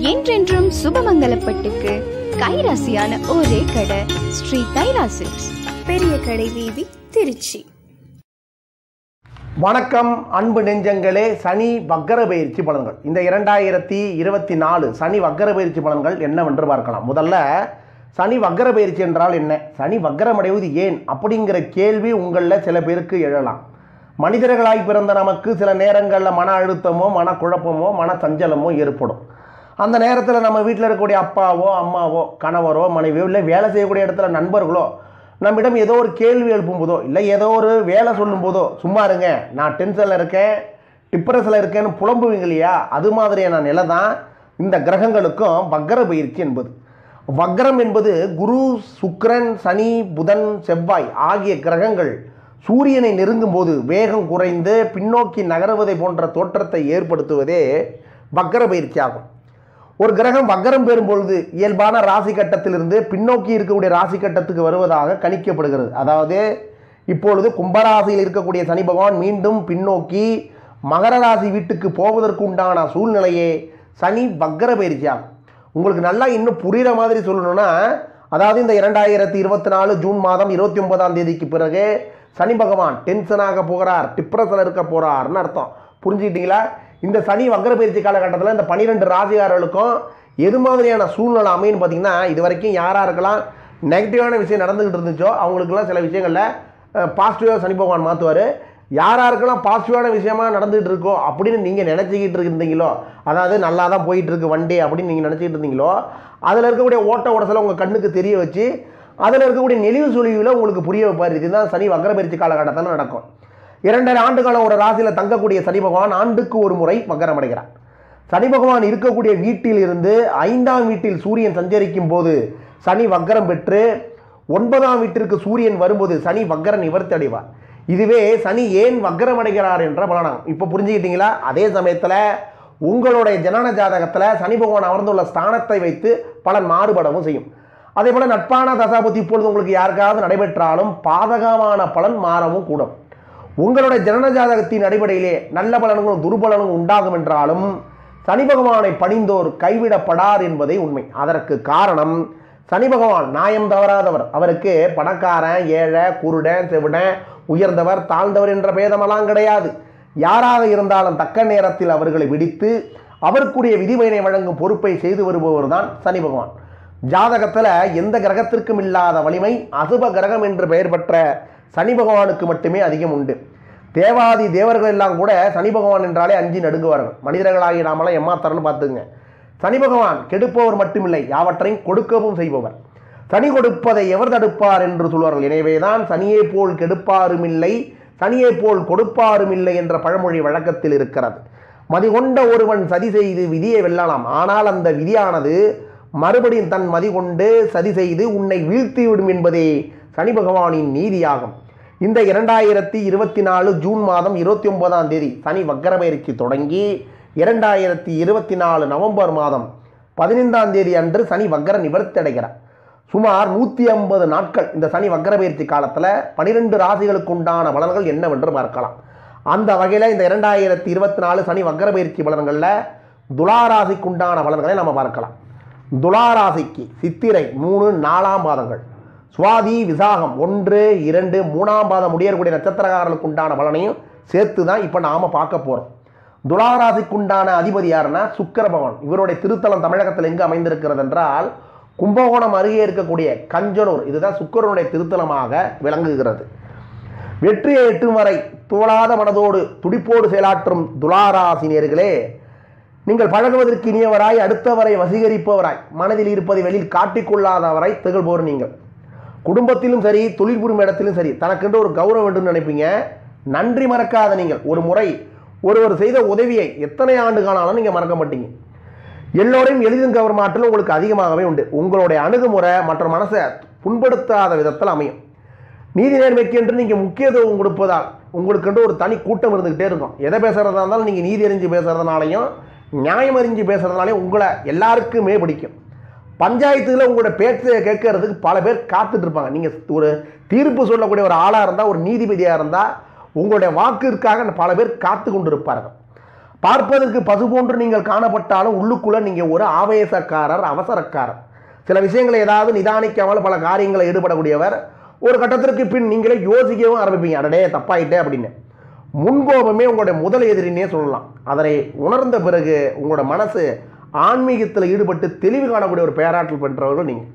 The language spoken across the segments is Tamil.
என்றென்றும் சுபமங்கலப்பட்டுக்கு கைராசியான ஒரே கடை ஸ்ரீ தைலா சில்க்ஸ், பெரிய கடை வீதி, திருச்சி. வணக்கம் அன்பு நெஞ்சங்களே. சனி வக்கர பயிற்சி பலன்கள், இந்த 2024 சனி வக்கர பயிற்சி பலன்கள் என்னவென்று பார்க்கலாம். முதல்ல சனி வக்கர பயிற்சி என்றால் என்ன, சனி வக்கரமடைவது ஏன் அப்படிங்கிற கேள்வி உங்களில் சில பேருக்கு எழலாம். மனிதர்களாய் பிறந்த நமக்கு சில நேரங்களில் மன அழுத்தமோ மனக்குழப்பமோ மன சஞ்சலமோ ஏற்படும். அந்த நேரத்தில் நம்ம வீட்டில் இருக்கக்கூடிய அப்பாவோ அம்மாவோ கணவரோ மனைவியோ இல்லை வேலை செய்யக்கூடிய இடத்துல நண்பர்களோ நம்மிடம் ஏதோ ஒரு கேள்வி எழுப்பும் போதோ இல்லை ஏதோ ஒரு வேலை சொல்லும் போதோ சும்மா இருங்க, நான் டென்ஷனில் இருக்கேன், டிப்ரெஷனில் இருக்கேன்னு புலம்புவீங்க இல்லையா, அது மாதிரியான நிலை தான் இந்த கிரகங்களுக்கும் வக்கர பயிற்சி என்பது. வக்கரம் என்பது குரு, சுக்கிரன், சனி, புதன், செவ்வாய் ஆகிய கிரகங்கள் சூரியனை நெருங்கும் போது வேகம் குறைந்து பின்னோக்கி நகருவதை போன்ற தோற்றத்தை ஏற்படுத்துவதே வக்கர பயிற்சி ஆகும். ஒரு கிரகம் வக்கரம் பெறும்பொழுது இயல்பான ராசி கட்டத்திலிருந்து பின்னோக்கி இருக்கக்கூடிய ராசி கட்டத்துக்கு வருவதாக கணிக்கப்படுகிறது. அதாவது இப்பொழுது கும்பராசியில் இருக்கக்கூடிய சனி பகவான் மீண்டும் பின்னோக்கி மகர ராசி வீட்டுக்கு போவதற்கு உண்டான சூழ்நிலையே சனி வக்கர பயிற்சி ஆகும். உங்களுக்கு நல்லா இன்னும் புரிகிற மாதிரி சொல்லணும்னா, அதாவது இந்த 2024 ஜூன் மாதம் 29ஆம் தேதிக்கு பிறகு சனி பகவான் டென்ஷனாக போகிறார், டிப்ரெஷனில் இருக்க போகிறார்னு அர்த்தம். புரிஞ்சுக்கிட்டீங்களா? இந்த சனி வக்கர பயிற்சி காலகட்டத்தில் இந்த 12 ராசிகாரர்களுக்கும் எது மாதிரியான சூழ்நிலை அமைன்னு பார்த்தீங்கன்னா, இது வரைக்கும் யாராருக்கெல்லாம் நெகட்டிவான விஷயம் நடந்துக்கிட்டு இருந்துச்சோ அவங்களுக்கெல்லாம் சில விஷயங்களில் பாசிட்டிவாக சனி பகவான் மாற்றுவார். யாராருக்கெல்லாம் பாசிட்டிவான விஷயமா நடந்துகிட்டு இருக்கோ அப்படின்னு நீங்கள் நினச்சிக்கிட்டு இருந்தீங்களோ, அதாவது நல்லா தான் போயிட்டு இருக்கு வண்டி அப்படின்னு நீங்கள் நினச்சிக்கிட்டு இருந்தீங்களோ, அதில் இருக்கக்கூடிய ஓட்ட உடசலை உங்கள் கண்ணுக்கு தெரிய வச்சு அதில் இருக்கக்கூடிய நெளிவு சுழிவில் உங்களுக்கு புரிய வைப்பார். இதுதான் சனி வக்கர பயிற்சி காலகட்டத்தில் நடக்கும். 2.5 ஆண்டு காலம் ஒரு ராசியில் தங்கக்கூடிய சனி பகவான் ஆண்டுக்கு ஒரு முறை வக்கரம் அடைகிறார். சனி பகவான் இருக்கக்கூடிய வீட்டில் இருந்து 5ஆம் வீட்டில் சூரியன் சஞ்சரிக்கும் போது சனி வக்கரம் பெற்று 9ஆம் வீட்டிற்கு சூரியன் வரும்போது சனி வக்கர நிவர்த்தி அடைவார். இதுவே சனி ஏன் வக்கரம் அடைகிறார் என்ற பலனாகும். இப்போ புரிஞ்சுக்கிட்டீங்களா? அதே சமயத்தில் உங்களுடைய ஜனன ஜாதகத்தில் சனி பகவான் அமர்ந்துள்ள ஸ்தானத்தை வைத்து பலன் மாறுபடவும் செய்யும். அதே போல் நட்பான தசாபுத்தி இப்பொழுது உங்களுக்கு யாருக்காவது நடைபெற்றாலும் பாதகமான பலன் மாறவும் கூடும். உங்களுடைய ஜனன ஜாதகத்தின் அடிப்படையிலே நல்ல பலன்களும் துர்பலனும் உண்டாகும் என்றாலும் சனி பகவானை பணிந்தோர் கைவிடப்படார் என்பதை உண்மை. அதற்கு காரணம் சனி பகவான் நியாயம் தவறாதவர். அவருக்கு பணக்காரன், ஏழை, குருடன், செவிடன், உயர்ந்தவர், தாழ்ந்தவர் என்ற பேதமெல்லாம் கிடையாது. யாராக இருந்தாலும் தக்க நேரத்தில் அவர்களை விடித்து அவருக்குரிய விதிபயனை வழங்கும் பொறுப்பை செய்து வருபவர் தான் சனி பகவான். ஜாதகத்தில் எந்த கிரகத்திற்கும் இல்லாத வலிமை அசுப கிரகம் என்று பெயர் பெற்ற சனி பகவானுக்கு மட்டுமே அதிகம் உண்டு. தேவாதி தேவர்கள் எல்லாம் கூட சனி பகவான் என்றாலே அஞ்சி நடுங்குவார்கள். மனிதர்களாகி நாமெல்லாம் எம்மாத்தரன்னு பார்த்துங்க. சனி பகவான் கெடுப்பவர் மட்டுமில்லை, யாவற்றையும் கொடுக்கவும் செய்பவர். சனி கொடுப்பதை எவர் தடுப்பார் என்று சொல்வார்கள். எனவேதான் சனியை போல் கெடுப்பாரும் இல்லை, சனியை போல் கொடுப்பாரும் இல்லை என்ற பழமொழி வழக்கத்தில் இருக்கிறது. மதிகொண்ட ஒருவன் சதி செய்து விதியை வெல்லலாம், ஆனால் அந்த விதியானது மறுபடியும் தன் மதி கொண்டு சதி செய்து உன்னை வீழ்த்திவிடும் என்பதே சனி பகவானின் நீதியாகும். இந்த 2024 ஜூன் மாதம் 29ஆம் தேதி சனி வக்கர பயிற்சி தொடங்கி 2024 நவம்பர் மாதம் 15ஆம் தேதி அன்று சனி வக்கர நிவர்த்தி அடைகிறார். சுமார் 150 நாட்கள் இந்த சனி வக்கர பயிற்சி காலத்தில் 12 ராசிகளுக்கு உண்டான பலன்கள் என்னவென்று பார்க்கலாம். அந்த வகையில் இந்த 2024 சனி வக்கர பயிற்சி பலன்களில் துலாராசிக்கு உண்டான பலன்களை நம்ம பார்க்கலாம். துலாராசிக்கு சித்திரை 3, 4ஆம் பாதங்கள், சுவாதி, விசாகம் 1, 2, 3ஆம் பாதம் முடியக்கூடிய நட்சத்திரக்காரர்களுக்கு உண்டான பலனையும் சேர்த்து தான் இப்போ நாம் பார்க்க போகிறோம். துலாராசிக்கு உண்டான அதிபதி யாருன்னா சுக்கிர பகவான். இவருடைய திருத்தலம் தமிழகத்தில் எங்கு அமைந்திருக்கிறது என்றால் கும்பகோணம் அருகே இருக்கக்கூடிய கஞ்சனூர். இதுதான் சுக்கிரனுடைய திருத்தலமாக விளங்குகிறது. வெற்றியை எட்டும் வரை துவளாத மனதோடு துடிப்போடு செயலாற்றும் துலாராசினியர்களே, நீங்கள் பழகுவதற்கு இனியவராய், அடுத்தவரை வசீகரிப்பவராய், மனதில் இருப்பதை வெளியில் காட்டிக்கொள்ளாதவராய் திகழ்பவர் நீங்கள். குடும்பத்திலும் சரி, தொழில் புரியும் இடத்திலும் சரி, தனக்கென்று ஒரு கௌரவம் என்று நினைப்பீங்க. நன்றி மறக்காத நீங்கள் ஒரு முறை ஒருவர் செய்த உதவியை எத்தனை ஆண்டு காணாலும் நீங்கள் மறக்க மாட்டீங்க. எல்லோரையும் எளிதும் கவர்மாற்றல் உங்களுக்கு அதிகமாகவே உண்டு. உங்களுடைய அணுகுமுறை மற்ற மனசை புண்படுத்தாத விதத்தில் அமையும். நீதி நேர்மைக்கு என்று நீங்கள் முக்கியத்துவம் கொடுப்பதால் உங்களுக்கென்று ஒரு தனி கூட்டம் இருந்துக்கிட்டே இருக்கும். எதை பேசுகிறதா இருந்தாலும் நீங்கள் நீதி அறிஞ்சு பேசுகிறதுனாலையும் நியாயம் அறிஞ்சு பேசுகிறதுனாலையும் உங்களை எல்லாருக்குமே பிடிக்கும். பஞ்சாயத்தில் உங்களோட பேச்சை கேட்கறதுக்கு பல பேர் காத்துட்டு இருப்பாங்க. நீங்கள் ஒரு தீர்ப்பு சொல்லக்கூடிய ஒரு ஆளாக இருந்தால், ஒரு நீதிபதியாக இருந்தால் உங்களுடைய வாக்கிற்காக பல பேர் காத்து கொண்டு இருப்பார்கள். பார்ப்பதற்கு பசு போன்று நீங்கள் காணப்பட்டாலும் உள்ளுக்குள்ளே நீங்கள் ஒரு ஆவேசக்காரர், அவசரக்காரர். சில விஷயங்களை ஏதாவது நிதானிக்காமல் பல காரியங்களை ஈடுபடக்கூடியவர். ஒரு கட்டத்திற்கு பின் நீங்களே யோசிக்கவும் ஆரம்பிப்பீங்க, அடடே தப்பாயிட்டே அப்படின்னு. முன்கோபமே உங்களுடைய முதல் எதிரினே சொல்லலாம். அதனை உணர்ந்த பிறகு உங்களோட மனசு ஆன்மீகத்தில் ஈடுபட்டு தெளிவு காணக்கூடிய ஒரு பேராற்றல் பெற்றவர்கள் நீங்கள்.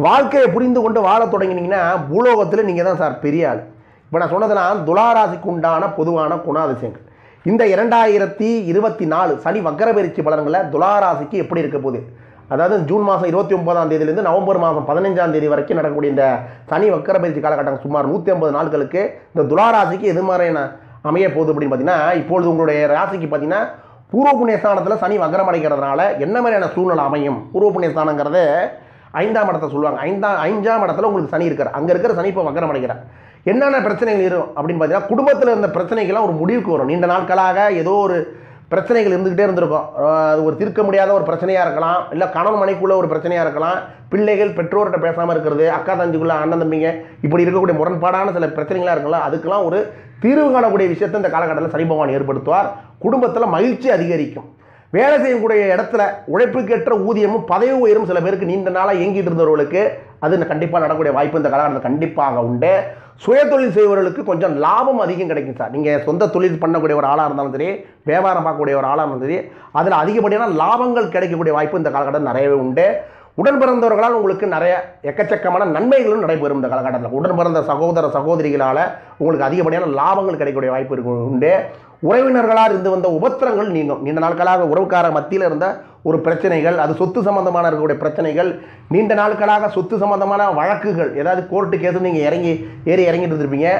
வாழ்க்கையை புரிந்து கொண்டு வாழ தொடங்கினீங்கன்னா பூலோகத்தில் நீங்கள் தான் சார் பெரிய ஆள். இப்போ நான் சொன்னதெல்லாம் துளாராசிக்கு உண்டான பொதுவான குணாதிசயங்கள். இந்த 2024 சனி வக்கரபெயர்ச்சி பலன்களில் துளாராசிக்கு எப்படி இருக்க போகுது, அதாவது ஜூன் மாதம் 29ஆம் தேதியிலிருந்து நவம்பர் மாதம் 15ஆம் தேதி வரைக்கும் நடக்கக்கூடிய இந்த சனி வக்கரபெயர்ச்சி காலகட்டம் சுமார் 150 நாட்களுக்கு இந்த துளாராசிக்கு எது மாதிரியான அமைய போகுது அப்படின்னு பார்த்தீங்கன்னா, இப்பொழுது உங்களுடைய ராசிக்கு பார்த்தீங்கன்னா பூர்வ புண்ணியஸ்தானத்தில் சனி வக்கரம் அடைகிறதுனால என்ன மாதிரியான சூழ்நிலை அமையும். பூர்வ புண்ணியஸ்தானங்கிறது 5ஆம் இடத்தை சொல்லுவாங்க. 5ஆம் இடத்துல உங்களுக்கு சனி இருக்கார். அங்கே இருக்கிற சனி இப்போ வக்கரம் அடைகிறார். என்னென்ன பிரச்சனைகள் இருக்கும் அப்படின்னு பார்த்தீங்கன்னா, குடும்பத்தில் இருந்த பிரச்சனைகள்லாம் ஒரு முடிவுக்கு வரும். நீண்ட நாட்களாக ஏதோ ஒரு பிரச்சனைகள் இருந்துக்கிட்டே இருந்திருக்கும். அது ஒரு தீர்க்க முடியாத ஒரு பிரச்சனையாக இருக்கலாம், இல்லை கணவன் மனைக்குள்ளே ஒரு பிரச்சனையாக இருக்கலாம், பிள்ளைகள் பெற்றோர்கிட்ட பேசாமல் இருக்கிறது, அக்கா தஞ்சுக்குள்ளே அண்ணன் தம்பிங்க இப்படி இருக்கக்கூடிய முரண்பாடான சில பிரச்சனைகளாக இருக்கலாம். அதுக்கெல்லாம் ஒரு தீர்வு காணக்கூடிய விஷயத்தை இந்த காலகட்டத்தில் சனி பகவான் ஏற்படுத்துவார். குடும்பத்தில் மகிழ்ச்சி அதிகரிக்கும். வேலை செய்யக்கூடிய இடத்துல உழைப்புக்கேற்ற ஊதியமும் பதவி உயரும் சில பேருக்கு நீண்ட நாளாக இயங்கிட்டு இருந்தவர்களுக்கு அது கண்டிப்பாக நடக்கக்கூடிய வாய்ப்பு இந்த காலகட்டத்தில் கண்டிப்பாக உண்டு. சுய தொழில் செய்வர்களுக்கு கொஞ்சம் லாபம் அதிகம் கிடைக்கும் சார். நீங்கள் சொந்த தொழில் பண்ணக்கூடிய ஒரு ஆளாக இருந்தாலும் சரி, வியாபாரம் பார்க்கக்கூடிய ஒரு ஆளாக இருந்தாலும் சரி, அதில் அதிகப்படியான லாபங்கள் கிடைக்கக்கூடிய வாய்ப்பு இந்த காலகட்டம் நிறையவே உண்டு. உடன் பிறந்தவர்களால் உங்களுக்கு நிறைய எக்கச்சக்கமான நன்மைகளும் நடைபெறும் இந்த காலகட்டத்தில். உடன் பிறந்த சகோதர சகோதரிகளால் உங்களுக்கு அதிகப்படியான லாபங்கள் கிடைக்கக்கூடிய வாய்ப்பு உண்டு. உறவினர்களால் இருந்து வந்த உபத்திரங்கள் நீங்கும். நீண்ட நாட்களாக உறவுக்கார மத்தியில் இருந்த ஒரு பிரச்சனைகள், அது சொத்து சம்பந்தமான இருக்கக்கூடிய பிரச்சனைகள், நீண்ட நாட்களாக சொத்து சம்பந்தமான வழக்குகள், ஏதாவது கோர்ட்டு கேஸ் நீங்கள் இறங்கிட்டு இருந்திருப்பீங்க.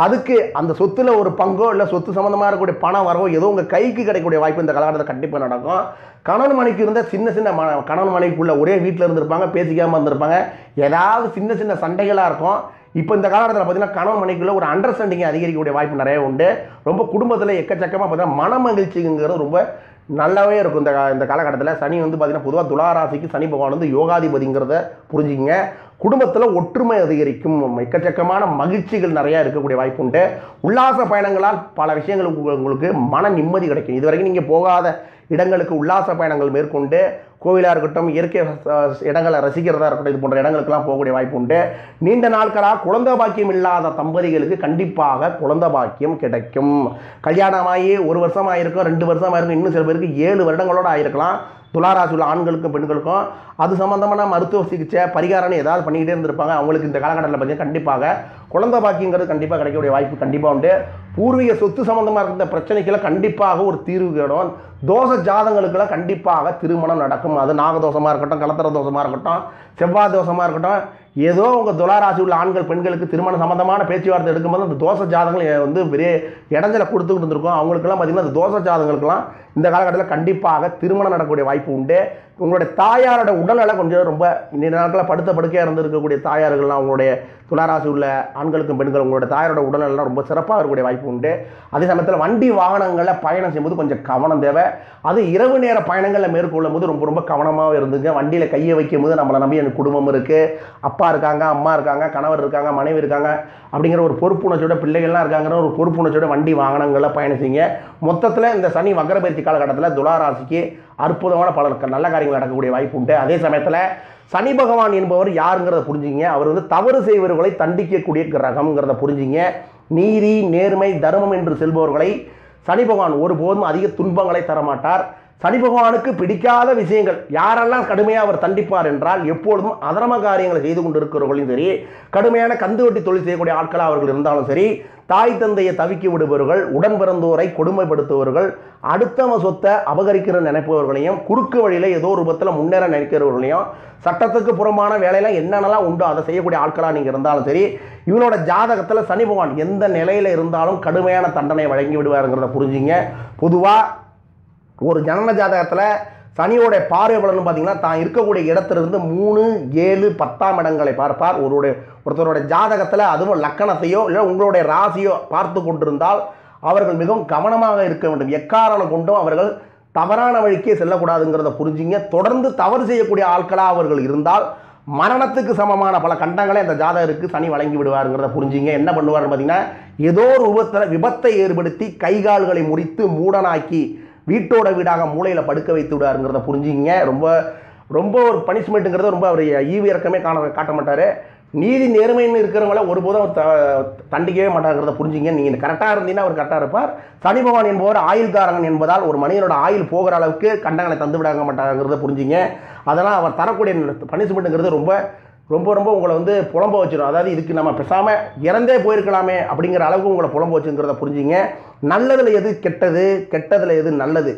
அதுக்கு அந்த சொத்துல ஒரு பங்கோ இல்லை சொத்து சம்பந்தமாக இருக்கக்கூடிய பணம் வரவோ ஏதோ உங்கள் கைக்கு கிடைக்கக்கூடிய வாய்ப்பு இந்த காலகட்டத்தில் கண்டிப்பாக நடக்கும். கணவன் மனைவிக்கு இருந்த சின்ன சின்ன கணவன் மனைவிக்குள்ள ஒரே வீட்டில் இருந்திருப்பாங்க, பேசிக்காமல் இருந்திருப்பாங்க, ஏதாவது சின்ன சின்ன சண்டைகளாக இருக்கும். இப்போ இந்த காலகட்டத்தில் பார்த்தீங்கன்னா கணவன் மனைவிக்குள்ள ஒரு அண்டர்ஸ்டாண்டிங் அதிகரிக்கக்கூடிய வாய்ப்பு நிறைய உண்டு. ரொம்ப குடும்பத்தில் எக்கச்சக்கமாக பார்த்தீங்கன்னா மன மகிழ்ச்சிங்கிறது ரொம்ப நல்லாவே இருக்கும். இந்த காலகட்டத்தில் சனி பார்த்தீங்கன்னா பொதுவாக துளாராசிக்கு சனி பகவான் யோகாதிபதிங்கிறத புரிஞ்சுங்க. குடும்பத்தில் ஒற்றுமை அதிகரிக்கும், எக்கச்சக்கமான மகிழ்ச்சிகள் நிறையா இருக்கக்கூடிய வாய்ப்பு உண்டு. உல்லாச பயணங்களால் பல விஷயங்களுக்கு உங்களுக்கு மன நிம்மதி கிடைக்கும். இது வரைக்கும் நீங்கள் போகாத இடங்களுக்கு உல்லாச பயணங்கள் மேற்கொண்டு கோவிலாக இருக்கட்டும், இயற்கை இடங்களை ரசிக்கிறதா இருக்கட்டும், இது போன்ற இடங்களுக்கெல்லாம் போகக்கூடிய வாய்ப்பு உண்டு. நீண்ட நாட்களாக குழந்தை பாக்கியம் இல்லாத தம்பதிகளுக்கு கண்டிப்பாக குழந்தை பாக்கியம் கிடைக்கும். கல்யாணமாகி 1 வருஷம் ஆகிருக்கும், 2 வருஷம் ஆகிருக்கும், இன்னும் சில பேருக்கு 7 வருடங்களோடு ஆகிருக்கலாம். துளாராசி உள்ள ஆண்களுக்கும் பெண்களுக்கும் அது சம்பந்தமான மருத்துவ சிகிச்சை பரிகாரம்னு ஏதாவது பண்ணிக்கிட்டே இருந்திருப்பாங்க. அவங்களுக்கு இந்த காலகட்டத்தில் பார்த்தீங்கன்னா கண்டிப்பாக குழந்தை பாக்கியங்கிறது கண்டிப்பாக கிடைக்கக்கூடிய வாய்ப்பு கண்டிப்பாக உண்டு. பூர்வீக சொத்து சம்பந்தமாக இருக்கிற பிரச்சனைக்கெல்லாம் கண்டிப்பாக ஒரு தீர்வு கிடைக்கும். தோசை ஜாதங்களுக்கெல்லாம் கண்டிப்பாக திருமணம் நடக்கும். அது நாகதோஷமாக இருக்கட்டும், கலத்தர தோஷமாக இருக்கட்டும், செவ்வாய் தோஷமாக இருக்கட்டும், ஏதோ உங்கள் துளாராசி உள்ள ஆண்கள் பெண்களுக்கு திருமணம் சம்பந்தமான பேச்சுவார்த்தை எடுக்கும்போது அந்த தோசை ஜாதகங்கள் பெரிய இடைஞ்சலை கொடுத்துக்கிட்டு இருந்திருக்கும். அவங்களுக்கெல்லாம் பார்த்தீங்கன்னா அந்த தோசை ஜாதகங்களுக்கெல்லாம் இந்த காலகட்டத்தில் கண்டிப்பாக திருமணம் நடக்கக்கூடிய வாய்ப்பு உண்டு. உங்களுடைய தாயாரோட உடல்நல கொஞ்சம் ரொம்ப இந்த நாட்களில் படுத்த படுக்கையாக இருந்திருக்கக்கூடிய தாயார்கள்லாம் உங்களுடைய துளாராசி உள்ள ஆண்களுக்கும் பெண்கள் உங்களோட தாயாரோட உடல்நலம் ரொம்ப சிறப்பாக இருக்கக்கூடிய வாய்ப்பு உண்டு. அதே சமயத்தில் வண்டி வாகனங்களில் பயணம் செய்யும்போது கொஞ்சம் கவனம் தேவை. அது இரவு நேர பயணங்களில் மேற்கொள்ளும் போது ரொம்ப ரொம்ப கவனமாக இருந்துங்க. வண்டியில் கையை வைக்கும் போது நம்மளை நம்பி எனக்கு குடும்பம் இருக்குது, அப்பா இருக்காங்க, அம்மா இருக்காங்க, கணவர் இருக்காங்க, மனைவி இருக்காங்க அப்படிங்கிற ஒரு பொறுப்புணர்ச்சியோட, பிள்ளைகள்லாம் இருக்காங்கிற ஒரு பொறுப்புணர்ச்சியோட வண்டி வாகனங்களில் பயணம் செய்யுங்க. மொத்தத்தில் இந்த சனி வக்கரபெயர்ச்சி காலகட்டத்தில் துளாராசிக்கு அற்புதமான பல நல்ல காரியங்கள் நடக்கக்கூடிய வாய்ப்பு உண்டு. அதே சமயத்தில் சனி பகவான் என்பவர் யாருங்கிறத புரிஞ்சுங்க. அவர் தவறு செய்வர்களை தண்டிக்கக்கூடிய கிரகம்ங்கிறத புரிஞ்சுங்க. நீதி, நேர்மை, தர்மம் என்று செல்பவர்களை சனி பகவான் ஒருபோதும் அதிக துன்பங்களை தரமாட்டார். சனி பகவானுக்கு பிடிக்காத விஷயங்கள் யாரெல்லாம் கடுமையாக அவர் தண்டிப்பார் என்றால், எப்பொழுதும் அதர்ம காரியங்களை செய்து கொண்டு இருக்கிறவர்களையும் சரி, கடுமையான கந்து வட்டி தொழில் செய்யக்கூடிய ஆட்களாக அவர்கள் இருந்தாலும் சரி, தாய் தந்தையை தவிக்க விடுபவர்கள், உடன் பிறந்தோரை கொடுமைப்படுத்துபவர்கள், அடுத்தவ சொத்தை அபகரிக்கிற நினைப்பவர்களையும், குறுக்கு வழியில் ஏதோ ரூபத்தில் முன்னேற நினைக்கிறவர்களையும், சட்டத்துக்கு புறமான வேலையெல்லாம் என்னென்னலாம் உண்டோ அதை செய்யக்கூடிய ஆட்களாக நீங்கள் இருந்தாலும் சரி, இவனோட ஜாதகத்தில் சனி பகவான் எந்த நிலையில் இருந்தாலும் கடுமையான தண்டனை வழங்கி விடுவாருங்கிறத புரிஞ்சுங்க. பொதுவாக ஒரு ஜனன ஜாதகத்தில் சனியோட பார்வை பலன்னு பார்த்தீங்கன்னா தான் இருக்கக்கூடிய இடத்திலிருந்து 3, 7, 10ஆம் இடங்களை பார்ப்பார். ஒருத்தரோட ஜாதகத்தில் அதுவும் லக்கணத்தையோ இல்லை உங்களுடைய ராசியோ பார்த்து கொண்டிருந்தால் அவர்கள் மிகவும் கவனமாக இருக்க வேண்டும். எக்காரணம் கொண்டும் அவர்கள் தவறான வழிக்கே செல்லக்கூடாதுங்கிறத புரிஞ்சுங்க. தொடர்ந்து தவறு செய்யக்கூடிய ஆட்களாக அவர்கள் இருந்தால் மரணத்துக்கு சமமான பல கண்டங்களை அந்த ஜாதகருக்கு சனி வழங்கி விடுவாருங்கிறத புரிஞ்சுங்க. என்ன பண்ணுவார்னு பார்த்தீங்கன்னா, ஏதோ ஒரு விபத்தை ஏற்படுத்தி கைகால்களை முறித்து மூடனாக்கி வீட்டோட வீடாக மூளையில் படுக்க வைத்து விடாருங்கிறத புரிஞ்சுங்க. ரொம்ப ரொம்ப ஒரு பனிஷ்மெண்ட்டுங்கிறத ரொம்ப அவர் ஈவு இறக்கமே காட்ட மாட்டார். நீதி நேர்மைன்னு இருக்கிறவங்கள ஒருபோதும் அவர் தண்டிக்கவே மாட்டாங்கிறத புரிஞ்சுங்க. நீங்கள் கரெக்டாக இருந்தீங்கன்னா அவர் கரெக்டாக இருப்பார். சனி பகவான் என்பவர் ஆயுள்காரகன் என்பதால் ஒரு மனிதனோட ஆயுள் போகிற அளவுக்கு கண்டங்களை தந்து விடாங்க மாட்டாங்கிறத புரிஞ்சுங்க. அதனால் அவர் தரக்கூடிய பனிஷ்மெண்ட்டுங்கிறது ரொம்ப ரொம்ப ரொம்ப உங்களை வந்து புலம்ப வச்சிடும். அதாவது இதுக்கு நம்ம பேசாமல் இறந்தே போயிருக்கலாமே அப்படிங்கிற அளவுக்கு உங்களை புலம்ப வச்சுங்கிறத புரிஞ்சுங்க. நல்லதில் எது கெட்டது, கெட்டதில் எது நல்லது,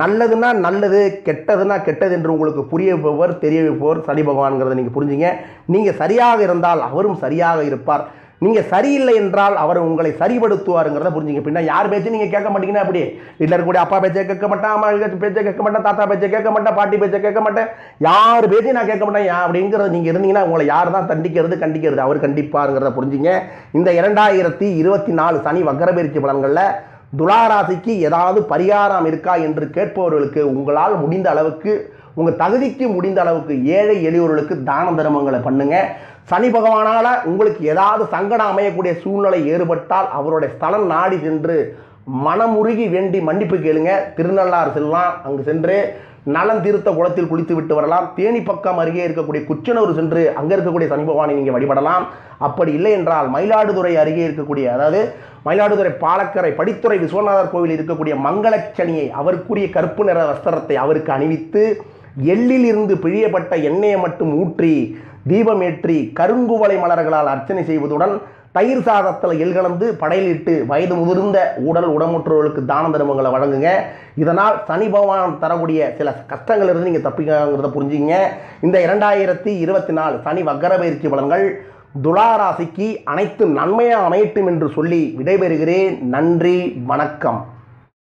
நல்லதுன்னா நல்லது, கெட்டதுன்னா கெட்டது என்று உங்களுக்கு புரிய வைப்பவர் தெரிய வைப்பவர் சனி பகவான்கிறத நீங்கள் புரிஞ்சுங்க. நீங்கள் சரியாக இருந்தால் அவரும் சரியாக இருப்பார். நீங்கள் சரியில்லை என்றால் அவர் உங்களை சரிபடுத்துவாருங்கிறத புரிஞ்சுங்க. பின்னா யார் பேச்சு நீங்கள் கேட்க மாட்டீங்கன்னா அப்படி வீட்டில் இருக்கக்கூடிய அப்பா பேச்சை கேட்க மாட்டேன், அம்மா பேச்சை கேட்க மாட்டேன், தாத்தா பேச்சை கேட்க மாட்டேன், பாட்டி பேச்சை கேட்க மாட்டேன், யார் பேச்சையும் நான் கேட்க மாட்டேன் அப்படிங்கிறது நீங்கள் இருந்தீங்கன்னா உங்களை யார் தான் கண்டிக்கிறது அவர் கண்டிப்பாருங்கிறத புரிஞ்சுங்க. இந்த 2024 சனி வக்கரபெயர்ச்சி பலன்களில் துளாராசிக்கு ஏதாவது பரிகாரம் இருக்கா என்று கேட்பவர்களுக்கு உங்களால் முடிந்த அளவுக்கு, உங்கள் தகுதிக்கு முடிந்த அளவுக்கு ஏழை எளியோர்களுக்கு தான தர்மங்களை பண்ணுங்க. சனி பகவானால் உங்களுக்கு ஏதாவது சங்கடம் அமையக்கூடிய சூழ்நிலை ஏற்பட்டால் அவருடைய ஸ்தலம் நாடி சென்று மனமுருகி வேண்டி மன்னிப்பு கேளுங்க. திருநள்ளாறு செல்லலாம், அங்கு சென்று நலன் தீர்த்த குளத்தில் குளித்து விட்டு வரலாம். தேனி பக்கம் அருகே இருக்கக்கூடிய குச்சனூர் சென்று அங்கே இருக்கக்கூடிய சனி பகவானை நீங்கள் வழிபடலாம். அப்படி இல்லை என்றால் மயிலாடுதுறை அருகே இருக்கக்கூடிய, அதாவது மயிலாடுதுறை பாலக்கரை படித்துறை விஸ்வநாதர் கோவில் இருக்கக்கூடிய மங்களச்சனியை அவருக்குரிய கருப்பு நிற வஸ்திரத்தை அவருக்கு அணிவித்து எள்ளில் இருந்து பிழியப்பட்ட எண்ணெயை மட்டும் ஊற்றி தீபமேற்றி கருங்குவளை மலர்களால் அர்ச்சனை செய்வதுடன் தயிர் சாதத்தில் எள் கலந்து படையலிட்டு வயது முதிர்ந்த உடல் உடமுற்றவர்களுக்கு தான தர்மங்களை வழங்குங்க. இதனால் சனி பகவான் தரக்கூடிய சில கஷ்டங்களிலிருந்து நீங்கள் தப்பிக்காங்கிறத புரிஞ்சுங்க. இந்த 2024 சனி வக்கரபெயர்ச்சி பலன்கள் துளாராசிக்கு அனைத்து நன்மையாக அமையட்டும் என்று சொல்லி விடைபெறுகிறேன். நன்றி, வணக்கம்.